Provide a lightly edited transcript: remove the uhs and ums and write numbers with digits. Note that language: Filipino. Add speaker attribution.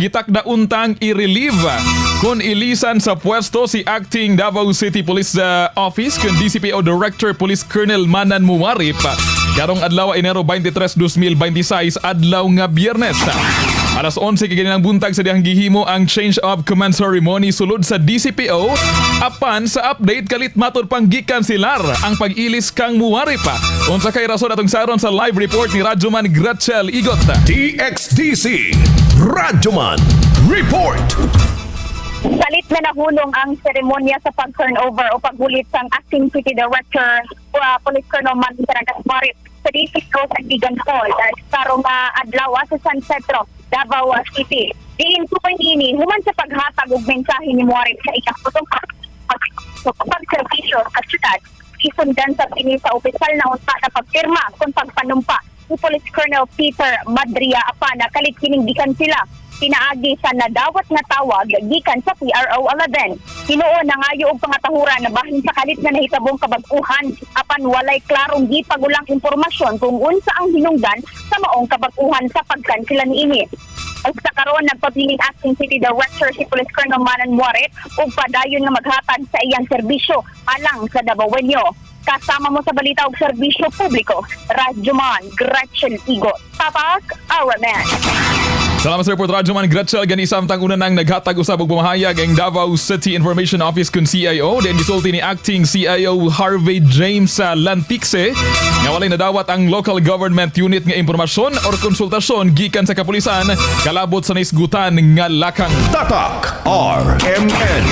Speaker 1: gitakda untang i-relieve kung ilisan sa pwesto si Acting Davao City Police Office kung DCPO Director Police Colonel Manan Muwarip karong adlaw Enero 23, 2026 adlaw nga Biyernes. Alas 11 kaganinang buntag sa dihang gihimo ang change of command ceremony sulod sa DCPO. Apan sa update kalit matod pang gikan silar ang pag-ilis kang Muwarip. Unsa kay rason atong saron sa live report ni Radyoman Gratchel Igot.
Speaker 2: TXDC Radyoman Report.
Speaker 3: Salit na nahulong ang seremonya sa pag-turnover o paghulit ng Acting City Director Police Colonel Manan Muwarip sa DCPO sa Gigan Hall karong adlaw sa San Pedro, Davao City. Diin po ini human sa paghatag og mensahe ni Muwarip sa ikaputong pagserbisyo sa syudad. Isundan sa pini sa opisyal na unta na pagpirma kung pagpanumpa ni Police Colonel Peter Madria Apana kalit kining gikan sila pinaagi sa nadawat nga tawag gikan sa PRO 11. Hinuon na ngayo og pangatahuran na bahin sa kalit na nahitabong kabag-uhan apan walay klarong gipagulang impormasyon kung unsa ang hinungdan sa maong kabag-uhan sa pagkansela niini. Ang sa karon nagpabiling Acting City Director si Police Colonel Manan Muwarip ug padayon nga maghatag sa iyang serbisyo alang sa Davaoenyo. Kasama mo sa balita og serbisyo publiko, Radyoman Gratchel Igot. Tapak, our man.
Speaker 1: Salamat sa report Radyoman Gratchel. Gani samtang una nang naghatag usab og pamahayag ang Davao City Information Office kun CIO then gisulti ni Acting CIO Harvey James Lantixe nga walay nadawat ang local government unit nga impormasyon or konsultasyon gikan sa kapulisan kalabot sa naisgutan nga lakang.
Speaker 2: Tatak RMN.